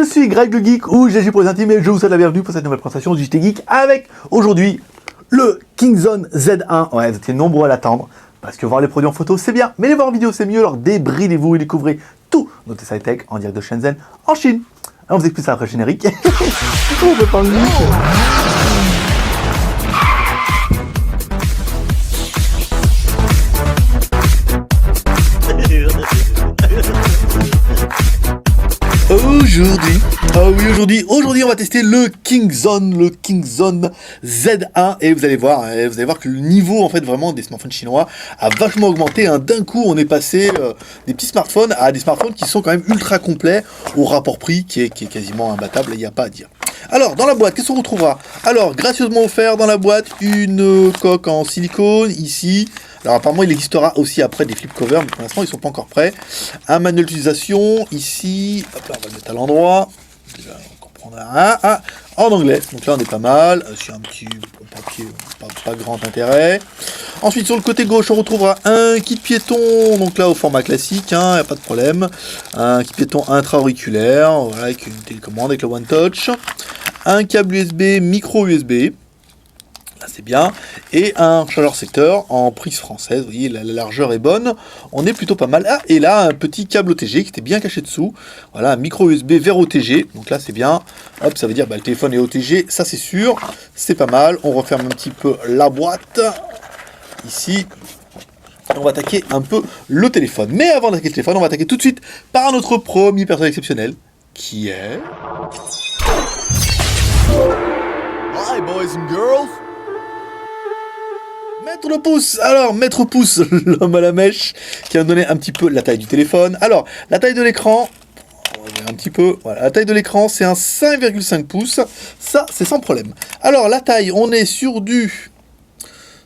suis Greg le Geek ou GG pour les intimes et je vous souhaite la bienvenue pour cette nouvelle présentation du JT Geek avec aujourd'hui le Kingzone Z1. Ouais, vous étiez nombreux à l'attendre parce que voir les produits en photo c'est bien, mais les voir en vidéo c'est mieux, alors débridez-vous et découvrez tout notre site tech en direct de Shenzhen en Chine. Alors on vous explique ça après le générique. On peut pas le Aujourd'hui on va tester le Kingzone Z1 et vous allez voir que le niveau en fait vraiment des smartphones chinois a vachement augmenté. Hein. D'un coup on est passé des petits smartphones à des smartphones qui sont quand même ultra complets au rapport prix qui est quasiment imbattable, il n'y a pas à dire. Alors dans la boîte, qu'est-ce qu'on retrouvera? Alors gracieusement offert dans la boîte une coque en silicone ici. Alors apparemment il existera aussi après des flip covers, mais pour l'instant ils sont pas encore prêts. Un manuel d'utilisation ici, hop là, on va le mettre à l'endroit. Déjà on comprend en anglais, donc là on est pas mal. Sur un petit papier, pas grand intérêt. Ensuite sur le côté gauche on retrouvera un kit piéton, donc là au format classique, hein, y a pas de problème. Un kit piéton intra-auriculaire, voilà, avec une télécommande avec le One Touch. Un câble USB, micro USB. Là c'est bien, et un chargeur secteur en prise française, vous voyez la largeur est bonne, on est plutôt pas mal. Ah, et là un petit câble OTG qui était bien caché dessous, voilà un micro USB vers OTG, donc là c'est bien, hop ça veut dire le téléphone est OTG, ça c'est sûr, c'est pas mal. On referme un petit peu la boîte, ici, on va attaquer un peu le téléphone, mais avant d'attaquer le téléphone, on va attaquer tout de suite par notre premier personnage exceptionnel, qui est... Hi boys and girls. Maître Pouce, alors Maître Pouce, l'homme à la mèche, qui va me donner un petit peu la taille du téléphone. Alors, la taille de l'écran, on va voir un petit peu, voilà, la taille de l'écran c'est un 5,5 pouces, ça c'est sans problème. Alors la taille, on est sur du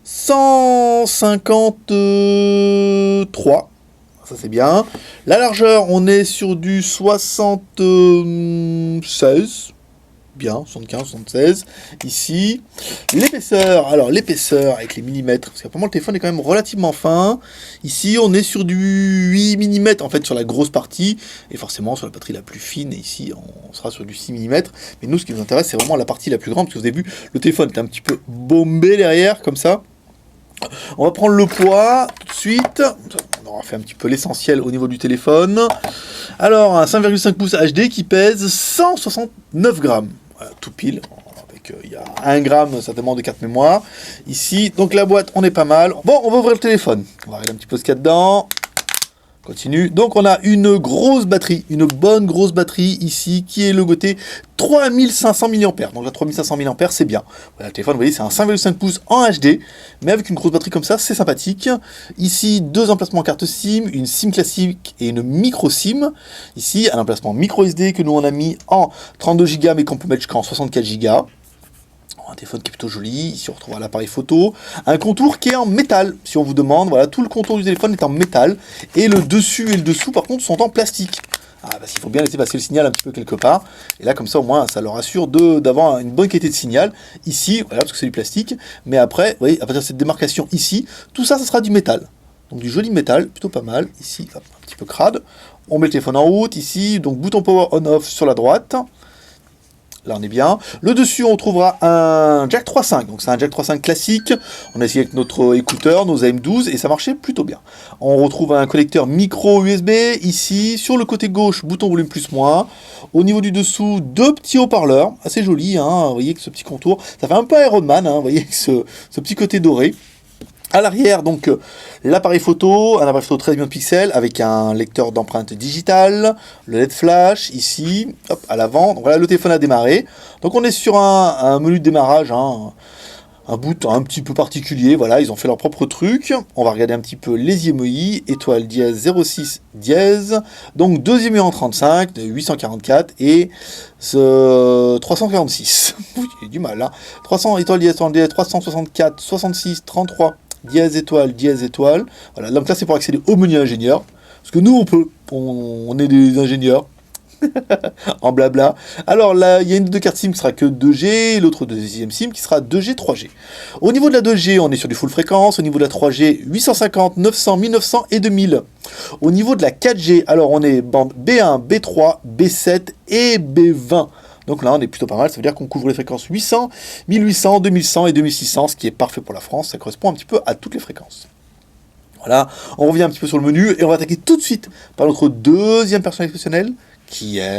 153, ça c'est bien. La largeur, on est sur du 76. Bien, 75, 76, ici. L'épaisseur, alors l'épaisseur avec les millimètres, parce qu'apparemment le téléphone est quand même relativement fin. Ici, on est sur du 8 mm, en fait, sur la grosse partie, et forcément sur la partie la plus fine, et ici, on sera sur du 6 mm. Mais nous, ce qui nous intéresse, c'est vraiment la partie la plus grande, parce que vous avez vu, le téléphone est un petit peu bombé derrière, comme ça. On va prendre le poids, tout de suite. On aura fait un petit peu l'essentiel au niveau du téléphone. Alors, un 5,5 pouces HD qui pèse 169 grammes. Voilà, tout pile. Il y a 1 gramme certainement de carte mémoire. Ici, donc la boîte, on est pas mal. Bon, on va ouvrir le téléphone. On va regarder un petit peu ce qu'il y a dedans. Continue. Donc on a une grosse batterie, une bonne grosse batterie ici qui est logotée 3500 mAh. Donc la 3500 mAh c'est bien. Voilà, le téléphone, vous voyez, c'est un 5,5 pouces en HD, mais avec une grosse batterie comme ça, c'est sympathique. Ici, deux emplacements carte SIM, une SIM classique et une micro SIM. Ici, un emplacement micro SD que nous on a mis en 32 Go mais qu'on peut mettre jusqu'en 64 Go. Un téléphone qui est plutôt joli, ici on retrouvera l'appareil photo, un contour qui est en métal, si on vous demande, voilà, tout le contour du téléphone est en métal, et le dessus et le dessous par contre sont en plastique. Ah, parce qu'il faut bien laisser passer le signal un petit peu quelque part, et là comme ça au moins ça leur assure d'avoir une bonne qualité de signal, ici, voilà, parce que c'est du plastique, mais après, vous voyez, à partir de cette démarcation ici, tout ça, ça sera du métal. Donc du joli métal, plutôt pas mal, ici, hop, un petit peu crade, on met le téléphone en route, ici, donc bouton power on-off sur la droite. Là on est bien. Le dessus on trouvera un jack 3.5, donc c'est un jack 3.5 classique. On a essayé avec notre écouteur, nos AM12 et ça marchait plutôt bien. On retrouve un connecteur micro USB ici. Sur le côté gauche, bouton volume plus moins. Au niveau du dessous, deux petits haut-parleurs, assez jolis, hein. Vous voyez que ce petit contour, ça fait un peu Iron Man, hein. Vous voyez que ce petit côté doré. À l'arrière, donc, l'appareil photo, un appareil photo 13 millions de pixels avec un lecteur d'empreintes digitales, le LED flash, ici, hop, à l'avant. Donc voilà, le téléphone a démarré. Donc on est sur un menu de démarrage, hein, un bout un petit peu particulier, voilà, ils ont fait leur propre truc. On va regarder un petit peu les IMEI, étoile dièse 06 dièse, donc deux IMEI en 35, 844 et 346. Oui, il y a du mal, hein. 300 étoile dièse 364, 66, 33. Dièse étoile. Voilà, donc là c'est pour accéder au menu ingénieur. Parce que nous on est des ingénieurs. en blabla. Alors là, il y a une des deux cartes SIM qui sera que 2G, l'autre deuxième SIM qui sera 2G, 3G. Au niveau de la 2G, on est sur du full fréquence. Au niveau de la 3G, 850, 900, 1900 et 2000. Au niveau de la 4G, alors on est bande B1, B3, B7 et B20. Donc là, on est plutôt pas mal. Ça veut dire qu'on couvre les fréquences 800, 1800, 2100 et 2600, ce qui est parfait pour la France. Ça correspond un petit peu à toutes les fréquences. Voilà, on revient un petit peu sur le menu et on va attaquer tout de suite par notre deuxième personne exceptionnelle qui est...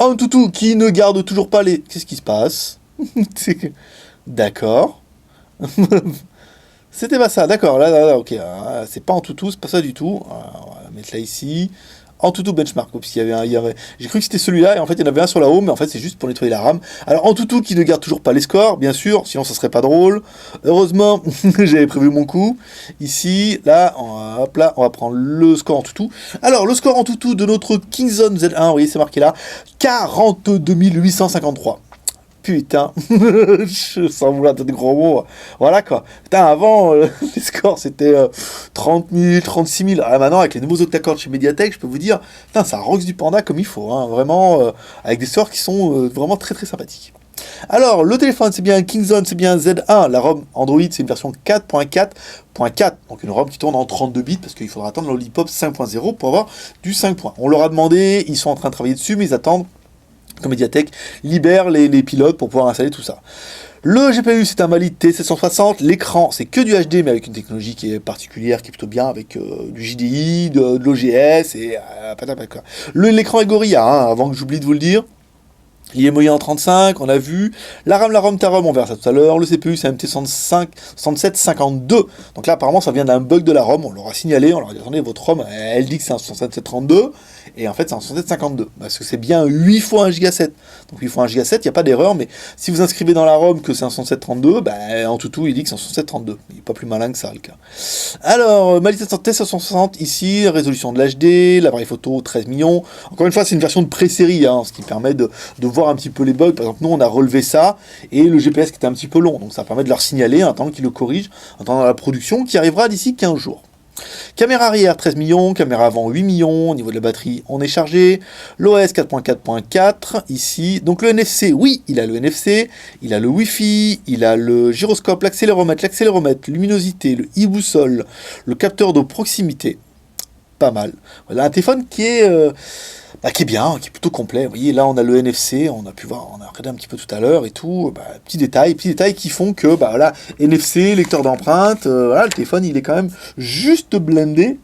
Un toutou qui ne garde toujours pas les... Qu'est-ce qui se passe? D'accord. C'était pas ça, d'accord, là, ok. C'est pas en toutou, c'est pas ça du tout. On va mettre là ici. En toutou benchmark, parce qu'il y avait j'ai cru que c'était celui-là, et en fait il y en avait un sur la home, mais en fait c'est juste pour nettoyer la RAM. Alors en toutou qui ne garde toujours pas les scores, bien sûr, sinon ça serait pas drôle. Heureusement, j'avais prévu mon coup. Ici, là, hop là, on va prendre le score en toutou. Alors le score en toutou de notre Kingzone Z1, vous voyez c'est marqué là, 42 853. Putain, sans vouloir être des gros mots, voilà quoi. Putain, avant, les scores c'était 30 000, 36 000. Ah, maintenant, avec les nouveaux octa-cordes chez Mediatek, je peux vous dire, putain, ça rocks du panda comme il faut, hein, vraiment, avec des scores qui sont vraiment très très sympathiques. Alors, le téléphone, c'est bien un Kingzone, c'est bien un Z1. La ROM Android, c'est une version 4.4.4. Donc une ROM qui tourne en 32 bits, parce qu'il faudra attendre le Lollipop 5.0 pour avoir du 5 points. On leur a demandé, ils sont en train de travailler dessus, mais ils attendent que Mediatek libère les pilotes pour pouvoir installer tout ça. Le GPU, c'est un Mali T760. L'écran, c'est que du HD, mais avec une technologie qui est particulière, qui est plutôt bien, avec du JDI, de l'OGS, et l'écran est Gorilla, hein, avant que j'oublie de vous le dire. Il est moyen en 35, on a vu. La RAM Tarom, on verra ça tout à l'heure. Le CPU, c'est un MT6752. Donc là, apparemment, ça vient d'un bug de la ROM. On leur a signalé, on leur a dit, attendez, votre ROM, elle dit que c'est un 6732. Et en fait, c'est un 6752. Parce que c'est bien 8 fois 1 Go 7. Donc 8 fois 1 Go 7, il n'y a pas d'erreur. Mais si vous inscrivez dans la ROM que c'est un 6732, en toutou, il dit que c'est un 6732. Il n'est pas plus malin que ça, le cas. Alors, Mali T760, ici, résolution de l'HD, l'appareil photo 13 millions. Encore une fois, c'est une version de pré-série, hein, ce qui permet de voir un petit peu les bugs. Par exemple, nous on a relevé ça et le GPS qui était un petit peu long, donc ça permet de leur signaler en attendant qu'ils le corrigent, en attendant la production qui arrivera d'ici 15 jours. Caméra arrière 13 millions, caméra avant 8 millions, au niveau de la batterie on est chargé, l'OS 4.4.4 ici, donc le NFC, oui il a le NFC, il a le Wi-Fi, il a le gyroscope, l'accéléromètre, luminosité, le e-boussole, le capteur de proximité, pas mal. Voilà un téléphone qui est bien, qui est plutôt complet. Vous voyez, là, on a le NFC, on a pu voir, on a regardé un petit peu tout à l'heure et tout. Petits détails qui font que, voilà, NFC, lecteur d'empreintes, voilà, le téléphone, il est quand même juste blindé.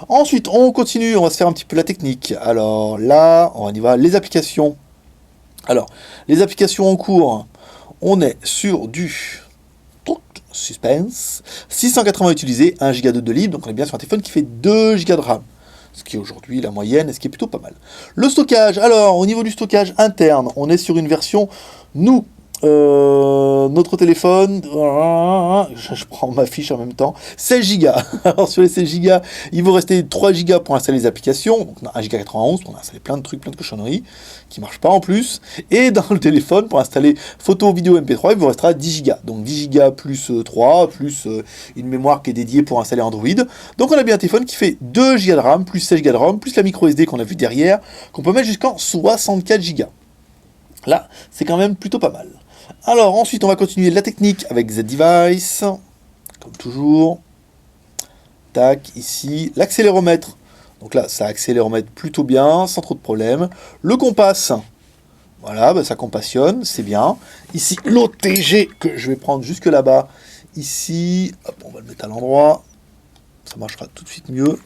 Ensuite, on continue, on va se faire un petit peu la technique. Alors là, on y va, les applications. Alors, les applications en cours, on est sur du suspense, 680 utilisés, 1 Go de libre, donc on est bien sur un téléphone qui fait 2 Go de RAM. Ce qui est aujourd'hui la moyenne, et ce qui est plutôt pas mal. Le stockage, alors, au niveau du stockage interne, on est sur une version, notre téléphone, je prends ma fiche en même temps, 16 Go. Alors sur les 16 Go, il vous rester 3 Go pour installer les applications, donc 1 Go 91 pour installer plein de trucs, plein de cochonneries, qui marchent pas en plus, et dans le téléphone, pour installer photo, vidéo, MP3, il vous restera 10 Go. Donc 10 Go plus 3, plus une mémoire qui est dédiée pour installer Android. Donc on a bien un téléphone qui fait 2 Go de RAM, plus 16 Go de RAM, plus la micro SD qu'on a vu derrière, qu'on peut mettre jusqu'en 64 Go. Là, c'est quand même plutôt pas mal. Alors, ensuite, on va continuer la technique avec Z-Device, comme toujours. Tac, ici, l'accéléromètre. Donc là, ça accéléromètre plutôt bien, sans trop de problèmes. Le compas, voilà, ça compassionne, c'est bien. Ici, l'OTG, que je vais prendre jusque là-bas. Ici, hop, on va le mettre à l'endroit. Ça marchera tout de suite mieux.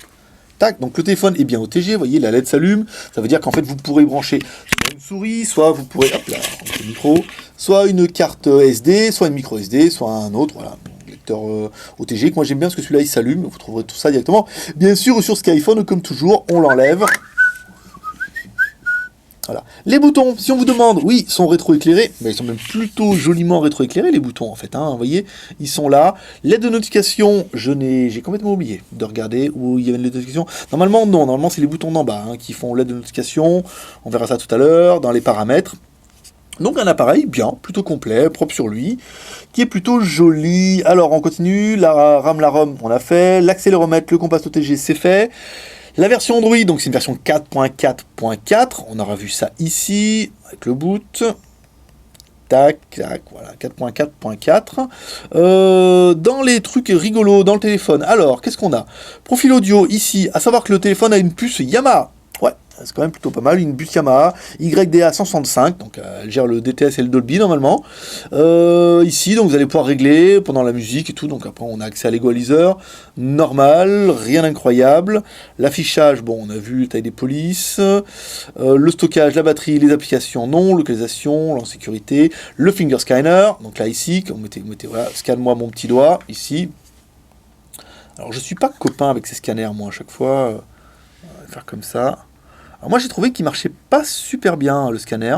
Tac, donc le téléphone est bien OTG, vous voyez, la LED s'allume. Ça veut dire qu'en fait, vous pourrez brancher soit une souris, soit vous pourrez, hop là, le micro, soit une carte SD, soit une micro SD, soit un autre, voilà, lecteur OTG, que moi j'aime bien parce que celui-là il s'allume, vous trouverez tout ça directement. Bien sûr, sur Skyphone, comme toujours, on l'enlève. Voilà. Les boutons, si on vous demande, oui, sont rétroéclairés, mais ils sont même plutôt joliment rétroéclairés, les boutons, en fait, hein, vous voyez, ils sont là. L'aide de notification, j'ai complètement oublié de regarder où il y avait une LED de notification. Normalement, non, normalement, c'est les boutons d'en bas qui font l'aide de notification, on verra ça tout à l'heure, dans les paramètres. Donc un appareil bien, plutôt complet, propre sur lui, qui est plutôt joli. Alors on continue, la RAM, la ROM, on a fait, l'accéléromètre, le compas OTG, c'est fait. La version Android, donc c'est une version 4.4.4, on aura vu ça ici, avec le boot. Tac, tac, voilà, 4.4.4. Dans les trucs rigolos, dans le téléphone, alors, qu'est-ce qu'on a? Profil audio, ici, à savoir que le téléphone a une puce Yamaha. Ouais, c'est quand même plutôt pas mal, une puce Yamaha, YDA 165, donc elle gère le DTS et le Dolby normalement. Ici, donc vous allez pouvoir régler pendant la musique et tout, donc après on a accès à l'égaliseur, normal, rien d'incroyable. L'affichage, bon, on a vu la taille des polices, le stockage, la batterie, les applications, non, localisation, sécurité, le finger scanner, donc là ici, vous mettez voilà, scanne-moi mon petit doigt, ici. Alors je suis pas copain avec ces scanners, moi, à chaque fois, on va faire comme ça. Alors moi j'ai trouvé qu'il marchait pas super bien le scanner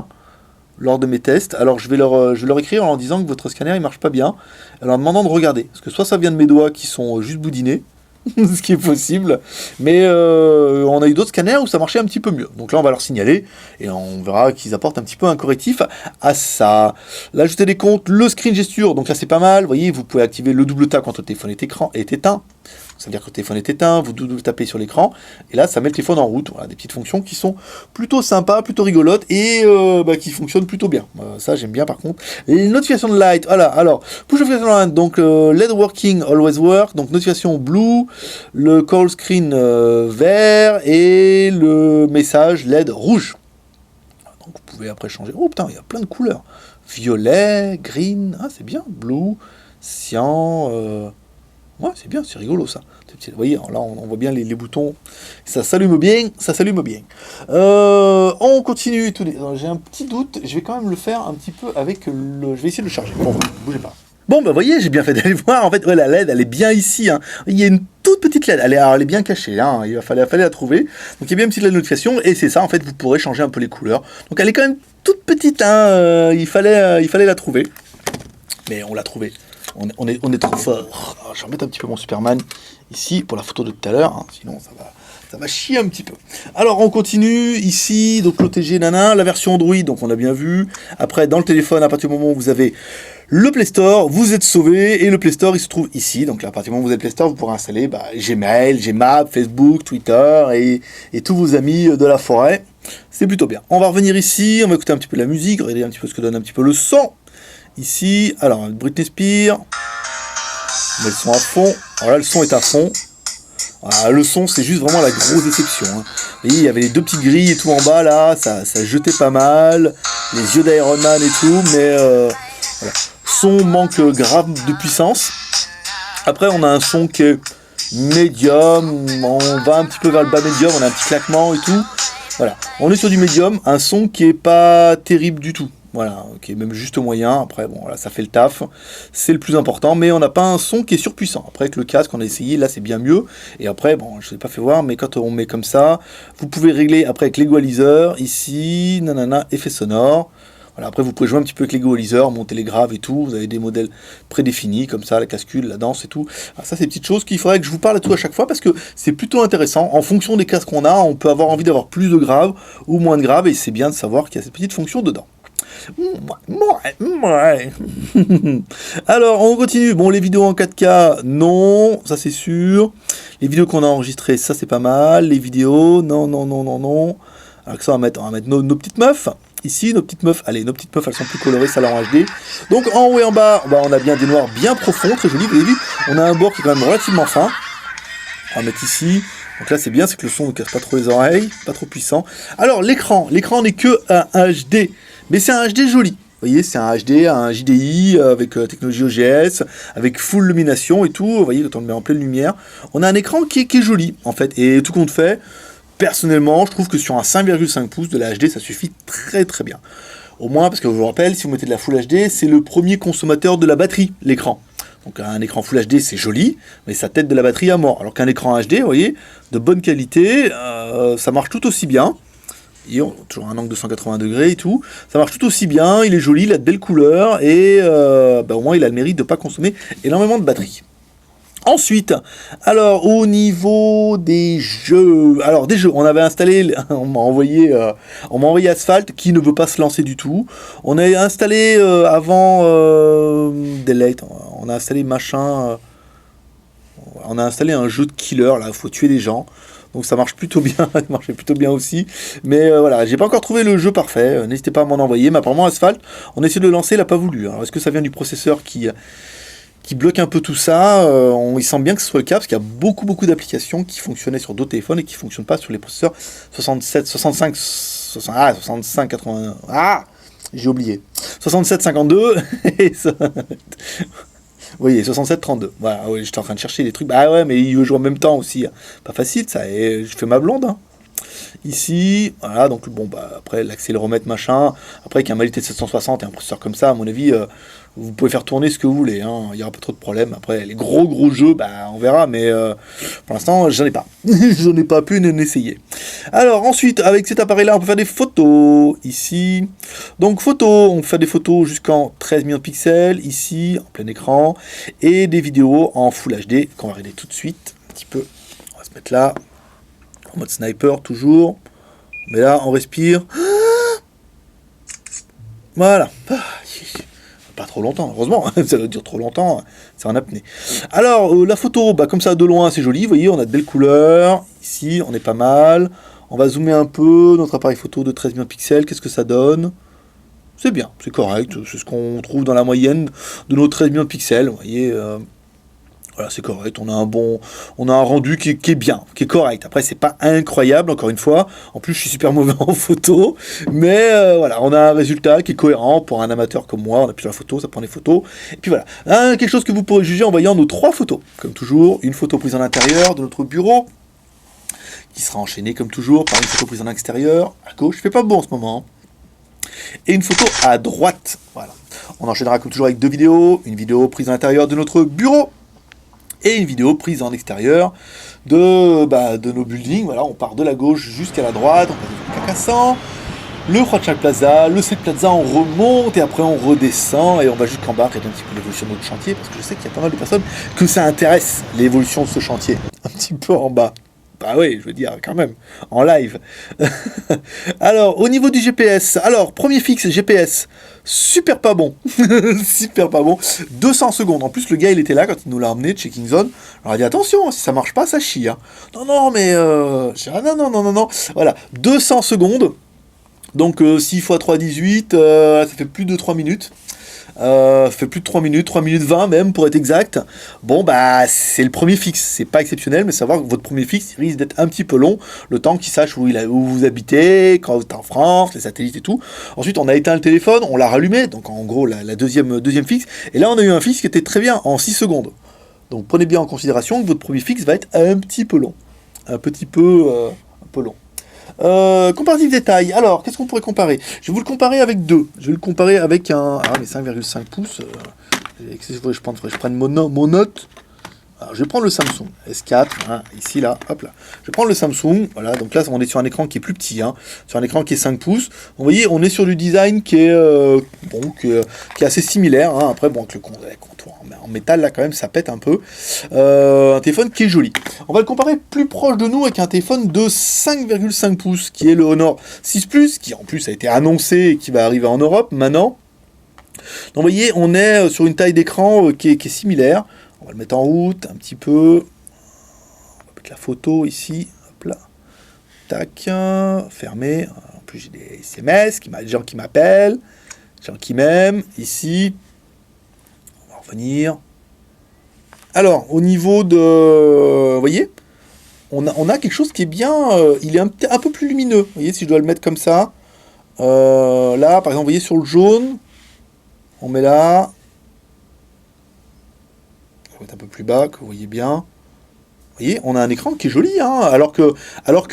lors de mes tests. Alors je vais leur écrire en leur disant que votre scanner il marche pas bien, en leur demandant de regarder. Parce que soit ça vient de mes doigts qui sont juste boudinés, ce qui est possible, mais on a eu d'autres scanners où ça marchait un petit peu mieux. Donc là on va leur signaler et on verra qu'ils apportent un petit peu un correctif à ça. L'ajouter des comptes, le screen gesture, donc là c'est pas mal. Vous voyez, vous pouvez activer le double tap quand le téléphone est éteint. Ça veut dire que le téléphone est éteint, vous tapez sur l'écran, et là ça met le téléphone en route. Voilà, des petites fonctions qui sont plutôt sympas, plutôt rigolotes, et qui fonctionnent plutôt bien. Ça j'aime bien par contre. Les notifications de light, voilà, alors, push notification light, donc LED working, always work, donc notification blue, le call screen vert, et le message LED rouge. Donc vous pouvez après changer, oh putain, il y a plein de couleurs. Violet, green, ah c'est bien, blue, cyan, ouais, c'est bien, c'est rigolo ça. Vous voyez, là on voit bien les boutons. Ça s'allume bien, ça s'allume bien. On continue. J'ai un petit doute, je vais quand même le faire un petit peu avec le... Je vais essayer de le charger. Bon, bougez pas. Bon, bah voyez, j'ai bien fait d'aller voir. En fait, ouais, la LED, elle est bien ici. Hein. Il y a une toute petite LED. Elle est bien cachée. Hein. Il fallait la trouver. Donc il y a bien une petite LED de notification. Et c'est ça, en fait, vous pourrez changer un peu les couleurs. Donc elle est quand même toute petite. Hein. Il fallait la trouver. Mais on l'a trouvée. On est trop fort. Alors, je vais remettre un petit peu mon Superman ici pour la photo de tout à l'heure, hein, sinon ça va chier un petit peu. Alors on continue ici, donc l'OTG nana, la version Android, donc on a bien vu. Après dans le téléphone, à partir du moment où vous avez le Play Store, vous êtes sauvé, et le Play Store il se trouve ici. Donc là, à partir du moment où vous avez le Play Store, vous pourrez installer Gmail, Gmap, Facebook, Twitter et tous vos amis de la forêt. C'est plutôt bien. On va revenir ici, on va écouter un petit peu la musique, regarder un petit peu ce que donne un petit peu le son. Ici, alors Britney Spears, on met le son à fond, alors là le son est à fond, voilà, le son c'est juste vraiment la grosse déception, hein. Vous voyez, il y avait les deux petites grilles et tout en bas là, ça jetait pas mal, les yeux d'Iron Man et tout, mais voilà. Son manque grave de puissance. Après on a un son qui est médium, on va un petit peu vers le bas médium, on a un petit claquement et tout, voilà, on est sur du médium, un son qui est pas terrible du tout. Voilà, qui est même juste moyen. Après, bon, voilà, ça fait le taf. C'est le plus important, mais on n'a pas un son qui est surpuissant. Après, avec le casque, on a essayé, là, c'est bien mieux. Et après, bon, je ne l'ai pas fait voir, mais quand on met comme ça, vous pouvez régler après avec l'égaliseur, ici, nanana, effet sonore. Voilà, après, vous pouvez jouer un petit peu avec l'égaliseur, monter les graves et tout. Vous avez des modèles prédéfinis, comme ça, la cascule, la danse et tout. Alors ça, c'est des petites choses qu'il faudrait que je vous parle à tout à chaque fois, parce que c'est plutôt intéressant. En fonction des casques qu'on a, on peut avoir envie d'avoir plus de graves ou moins de graves, et c'est bien de savoir qu'il y a cette petite fonction dedans. Ouais. Alors on continue. Bon, les vidéos en 4K, non, ça c'est sûr. Les vidéos qu'on a enregistrées, ça c'est pas mal. Les vidéos, non. Alors que ça, on va mettre nos petites meufs. Ici, nos petites meufs, allez, nos petites meufs, elles sont plus colorées, ça en HD. Donc en haut et en bas, on a bien des noirs bien profonds, très jolis. Vous avez vu, on a un bord qui est quand même relativement fin. On va mettre ici. Donc là c'est bien, c'est que le son ne casse pas trop les oreilles, pas trop puissant. Alors l'écran n'est que un HD. Mais c'est un HD joli. Vous voyez, c'est un HD, un JDI avec technologie OGS, avec full illumination et tout. Vous voyez, quand on le met en pleine lumière, on a un écran qui est joli, en fait. Et tout compte fait, personnellement, je trouve que sur un 5,5 pouces de la HD, ça suffit très très bien. Au moins, parce que je vous rappelle, si vous mettez de la Full HD, c'est le premier consommateur de la batterie, l'écran. Donc un écran Full HD, c'est joli, mais ça tête de la batterie à mort. Alors qu'un écran HD, vous voyez, de bonne qualité, ça marche tout aussi bien. Toujours un angle de 180 degrés et tout, ça marche tout aussi bien, il est joli, il a de belles couleurs, et au moins il a le mérite de ne pas consommer énormément de batterie. Ensuite, alors au niveau des jeux, on avait installé, on m'a envoyé Asphalt qui ne veut pas se lancer du tout. On a installé avant Delete, on a installé on a installé un jeu de killer là, il faut tuer des gens. Donc ça marche plutôt bien, ça marchait plutôt bien aussi. Mais voilà, j'ai pas encore trouvé le jeu parfait. N'hésitez pas à m'en envoyer. Mais apparemment Asphalt, on a essayé de le lancer, il a pas voulu. Alors est-ce que ça vient du processeur qui bloque un peu tout ça? Il semble bien que ce soit le cas, parce qu'il y a beaucoup d'applications qui fonctionnaient sur d'autres téléphones et qui ne fonctionnent pas sur les processeurs 67, 65, 65, 80... j'ai oublié. 67, 52 et ça... Vous voyez, 67-32. Voilà, oui, j'étais en train de chercher des trucs. Bah ouais, mais il veut jouer en même temps aussi. Pas facile, ça. Et je fais ma blonde. Hein. Ici, voilà, donc bon, bah après l'accéléromètre machin. Après, avec un Mali T760 et un processeur comme ça, à mon avis, vous pouvez faire tourner ce que vous voulez. Hein. Il n'y aura pas trop de problèmes. Après, les gros jeux, bah on verra. Mais pour l'instant, j'en ai pas. J'en ai pas pu essayer. Alors ensuite, avec cet appareil-là, on peut faire des photos. Ici, donc photos, on peut faire des photos jusqu'en 13 millions de pixels. Ici, en plein écran, et des vidéos en Full HD qu'on va regarder tout de suite. Un petit peu. On va se mettre là. En mode sniper toujours. Mais là, on respire. Voilà. Pas trop longtemps, heureusement. Ça dure trop longtemps. C'est en apnée. Alors, la photo, bah, comme ça, de loin, c'est joli. Vous voyez, on a de belles couleurs. Ici, on est pas mal. On va zoomer un peu. Notre appareil photo de 13 millions de pixels. Qu'est-ce que ça donne? C'est bien, c'est correct. C'est ce qu'on trouve dans la moyenne de nos 13 millions de pixels. Vous voyez... Voilà, c'est correct, on a un rendu qui est bien, qui est correct. Après, c'est pas incroyable, encore une fois. En plus, je suis super mauvais en photo. Mais voilà, on a un résultat qui est cohérent pour un amateur comme moi. On appuie sur la photo, ça prend des photos. Et puis voilà, quelque chose que vous pourrez juger en voyant nos 3 photos. Comme toujours, une photo prise en intérieur de notre bureau, qui sera enchaînée comme toujours par une photo prise en extérieur. À gauche, je fais pas beau en ce moment. Et une photo à droite. Voilà. On enchaînera comme toujours avec 2 vidéos. Une vidéo prise à l'intérieur de notre bureau. Et une vidéo prise en extérieur de nos buildings. Voilà, on part de la gauche jusqu'à la droite, on passe le Carcassonne, le Huachal Plaza, le Sec Plaza, on remonte et après on redescend et on va jusqu'en bas, regarder un petit peu l'évolution de notre chantier, parce que je sais qu'il y a pas mal de personnes que ça intéresse, l'évolution de ce chantier, un petit peu en bas. Bah oui, je veux dire, quand même, en live. Alors, au niveau du GPS, premier fixe GPS, super pas bon. Super pas bon. 200 secondes. En plus, le gars, il était là quand il nous l'a emmené de chez Kingzone. Alors, il a dit, attention, si ça marche pas, ça chie. Hein. Non, mais... non. Voilà, 200 secondes. Donc, 6 x 3, 18, ça fait plus de 3 minutes. Ça fait plus de 3 minutes, 3 minutes 20 même pour être exact. Bon bah c'est le premier fixe, c'est pas exceptionnel, mais savoir que votre premier fixe il risque d'être un petit peu long, le temps qu'il sache où vous habitez, quand vous êtes en France, les satellites et tout. Ensuite on a éteint le téléphone, on l'a rallumé, donc en gros la deuxième fixe, et là on a eu un fixe qui était très bien, en 6 secondes. Donc prenez bien en considération que votre premier fixe va être un petit peu long. Un peu long. Comparatif détail. Alors, qu'est-ce qu'on pourrait comparer? Je vais vous le comparer avec 2. Je vais le comparer avec un... mais 5,5 pouces. Je prenne mon note. Alors, je vais prendre le Samsung S4. Hein, ici, là. Hop là. Je vais prendre le Samsung. Voilà. Donc là, on est sur un écran qui est plus petit. Hein, sur un écran qui est 5 pouces. Vous voyez, on est sur du design qui est, qui est assez similaire. Hein. Après, bon, avec le contour en métal, là, quand même, ça pète un peu. Un téléphone qui est joli. On va le comparer plus proche de nous avec un téléphone de 5,5 pouces, qui est le Honor 6 Plus, qui en plus a été annoncé et qui va arriver en Europe maintenant. Donc, vous voyez, on est sur une taille d'écran qui est similaire. On va le mettre en route un petit peu. On va mettre la photo ici. Hop là. Tac. Fermé. En plus, j'ai des SMS, des gens qui m'appellent, des gens qui m'aiment. Ici. On va revenir. Alors, au niveau de... Vous voyez, on a quelque chose qui est bien... il est un peu plus lumineux. Vous voyez, si je dois le mettre comme ça. Là, par exemple, vous voyez, sur le jaune, on met là... On va mettre un peu plus bas, que vous voyez bien. Vous voyez, on a un écran qui est joli, hein, alors que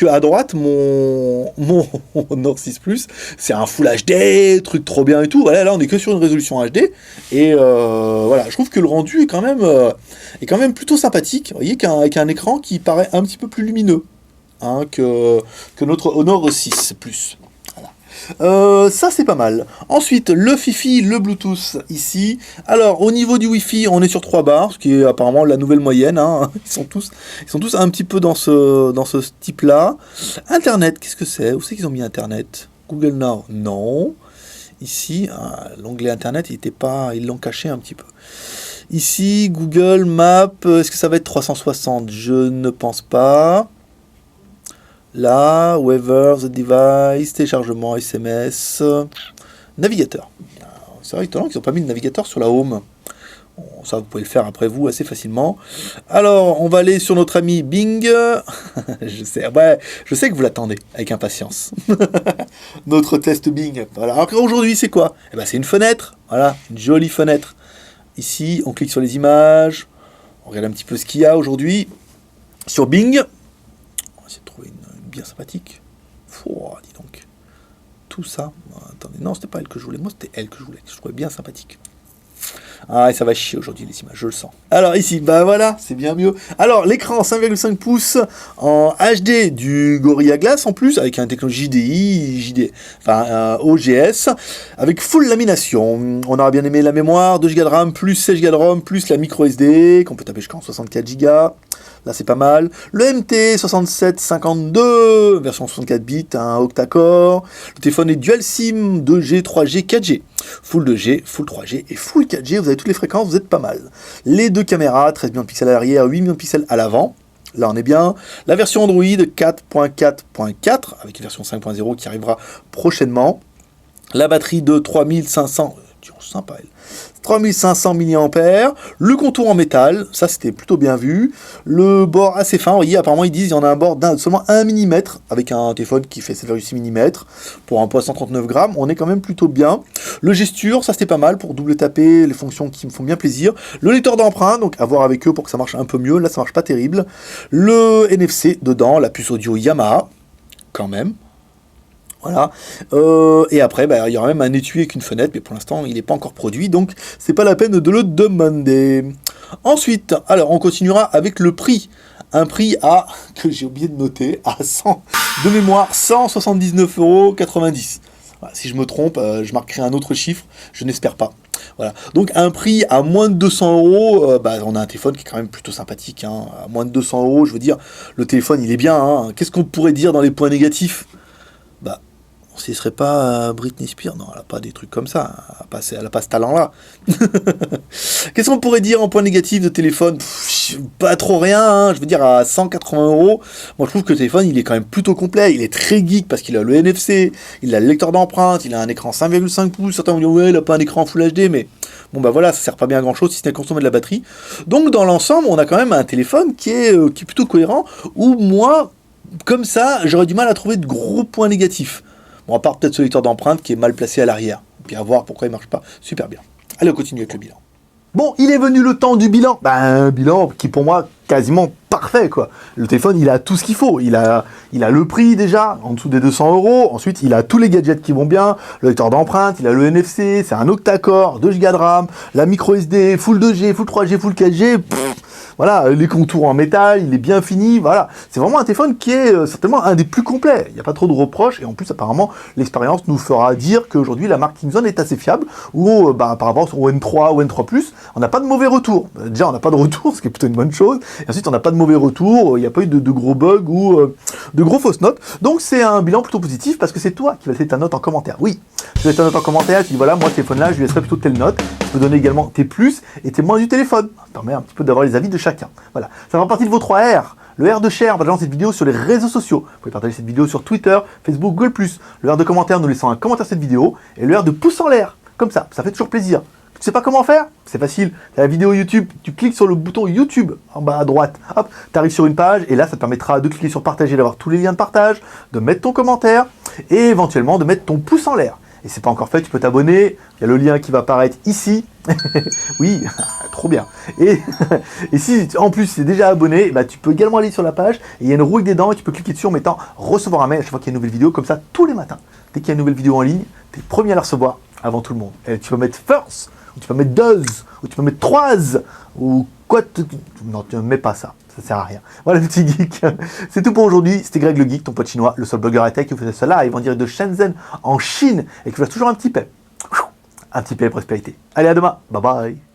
à droite, mon Honor 6 Plus, c'est un Full HD, truc trop bien et tout. Voilà, là, on est que sur une résolution HD. Et voilà, je trouve que le rendu est quand même plutôt sympathique. Vous voyez, avec un écran qui paraît un petit peu plus lumineux hein, que notre Honor 6 Plus. Voilà. Ça c'est pas mal. Ensuite, le Fifi, le Bluetooth ici. Alors au niveau du Wi-Fi, on est sur 3 barres, ce qui est apparemment la nouvelle moyenne. Hein. Ils sont tous un petit peu dans ce type-là. Internet, qu'est-ce que c'est? Où c'est qu'ils ont mis Internet? Google Now, non. Ici, l'onglet Internet, ils l'ont caché un petit peu. Ici, Google Maps, est-ce que ça va être 360? Je ne pense pas. Là, Weather, The Device, téléchargement, SMS, navigateur. C'est vrai étonnant qu'ils n'ont pas mis le navigateur sur la home. Bon, ça, vous pouvez le faire après vous assez facilement. Alors, on va aller sur notre ami Bing. je sais que vous l'attendez avec impatience. Notre test Bing. Voilà. Alors aujourd'hui, c'est quoi? Eh ben, c'est une fenêtre. Voilà, une jolie fenêtre. Ici, on clique sur les images. On regarde un petit peu ce qu'il y a aujourd'hui. Sur Bing, on va essayer de trouver une bien sympathique. Dis donc. Tout ça. Attendez, non, c'était pas elle que je voulais. Moi, c'était elle que je voulais. Je trouvais bien sympathique. Ah, et ça va chier aujourd'hui les images, je le sens. Alors ici, bah voilà, c'est bien mieux. Alors l'écran 5,5 pouces en HD du Gorilla Glass en plus, avec une technologie OGS, avec full lamination. On aura bien aimé la mémoire, 2 Go de RAM, plus 16 Go de ROM, plus la micro SD, qu'on peut taper jusqu'en 64 Go. Là c'est pas mal. Le MT6752, version 64 bits, un octa-core. Le téléphone est dual SIM, 2G, 3G, 4G. Full 2G, full 3G et full 4G, vous avez toutes les fréquences, vous êtes pas mal. Les deux caméras, 13 millions de pixels à l'arrière, 8 millions de pixels à l'avant. Là on est bien. La version Android 4.4.4 avec une version 5.0 qui arrivera prochainement. La batterie de 3500, sympa elle. 3500 mAh, le contour en métal, ça c'était plutôt bien vu, le bord assez fin, vous voyez, apparemment ils disent qu'il y en a un bord seulement 1 mm, avec un téléphone qui fait 7,6 mm, pour un poids 139 grammes, on est quand même plutôt bien. Le gesture, ça c'était pas mal, pour double taper, les fonctions qui me font bien plaisir. Le lecteur d'empreintes, donc à voir avec eux pour que ça marche un peu mieux, là ça marche pas terrible. Le NFC dedans, la puce audio Yamaha, quand même. Voilà. Et après, il y aura même un étui avec une fenêtre, mais pour l'instant, il n'est pas encore produit, donc c'est pas la peine de le demander. Ensuite, alors on continuera avec le prix. Un prix que j'ai oublié de noter, à 100, de mémoire, 179,90 €. Voilà, si je me trompe, je marquerai un autre chiffre, je n'espère pas. Voilà. Donc un prix à moins de 200 €, on a un téléphone qui est quand même plutôt sympathique. Hein. À moins de 200 €, je veux dire, le téléphone, il est bien. Hein. Qu'est-ce qu'on pourrait dire dans les points négatifs? Ce serait pas Britney Spears, non, elle n'a pas des trucs comme ça, elle n'a pas ce talent-là. Qu'est-ce qu'on pourrait dire en point négatif de téléphone? Pas trop rien, hein. Je veux dire, à 180 €, moi je trouve que le téléphone il est quand même plutôt complet, il est très geek parce qu'il a le NFC, il a le lecteur d'empreintes, il a un écran 5,5 pouces, certains vont dire ouais il n'a pas un écran Full HD, mais bon voilà, ça sert pas bien à grand chose si ce n'est consommer de la batterie. Donc dans l'ensemble, on a quand même un téléphone qui est plutôt cohérent, où moi, comme ça, j'aurais du mal à trouver de gros points négatifs. Bon, à part peut-être ce lecteur d'empreintes qui est mal placé à l'arrière. Puis à voir pourquoi il marche pas super bien. Allez, on continue avec le bilan. Bon, il est venu le temps du bilan. Un bilan qui pour moi quasiment parfait quoi. Le téléphone, il a tout ce qu'il faut. Il a le prix déjà, en dessous des 200 €. Ensuite, il a tous les gadgets qui vont bien. Le lecteur d'empreintes, il a le NFC, c'est un octa-core, 2 Go de RAM, la micro SD, full 2G, full 3G, full 4G. Voilà, les contours en métal, il est bien fini, voilà. C'est vraiment un téléphone qui est certainement un des plus complets. Il n'y a pas trop de reproches, et en plus, apparemment, l'expérience nous fera dire qu'aujourd'hui, la marque Kingzone est assez fiable, ou par rapport au N3, au N3+, on n'a pas de mauvais retour. Déjà, on n'a pas de retour, ce qui est plutôt une bonne chose, et ensuite, on n'a pas de mauvais retour, il n'y a pas eu de gros bugs ou de gros fausses notes. Donc, c'est un bilan plutôt positif, parce que c'est toi qui vas laisser ta note en commentaire. Oui, tu laisses ta note en commentaire, tu dis, voilà, moi, ce téléphone-là, je lui laisserai plutôt telle note. Tu peux donner également tes plus et tes moins du téléphone. Ça permet un petit peu d'avoir les avis de chacun. Voilà. Ça fera partie de vos 3 R. Le R de share, partageant cette vidéo sur les réseaux sociaux. Vous pouvez partager cette vidéo sur Twitter, Facebook, Google+. Le R de commentaire, nous laissant un commentaire sur cette vidéo. Et le R de pouce en l'air. Comme ça fait toujours plaisir. Tu sais pas comment faire? C'est facile. Tu as la vidéo YouTube, tu cliques sur le bouton YouTube en bas à droite. Hop, tu arrives sur une page et là, ça te permettra de cliquer sur partager, d'avoir tous les liens de partage, de mettre ton commentaire et éventuellement de mettre ton pouce en l'air. Et c'est pas encore fait, tu peux t'abonner, il y a le lien qui va apparaître ici. Oui, trop bien. Et si en plus c'est déjà abonné, tu peux également aller sur la page, et il y a une roue avec des dents, et tu peux cliquer dessus en mettant recevoir un mail à chaque fois qu'il y a une nouvelle vidéo, comme ça tous les matins. Dès qu'il y a une nouvelle vidéo en ligne, tu es le premier à la recevoir avant tout le monde. Et tu peux mettre first, ou tu peux mettre does, ou tu peux mettre trois, ou quoi, non tu ne mets pas ça. Ça sert à rien. Voilà le petit geek. C'est tout pour aujourd'hui. C'était Greg le geek, ton pote chinois, le seul blogueur high-tech qui vous faisait ce live en direct de Shenzhen en Chine et qui vous a toujours un petit paix. Un petit paix et prospérité. Allez, à demain. Bye bye.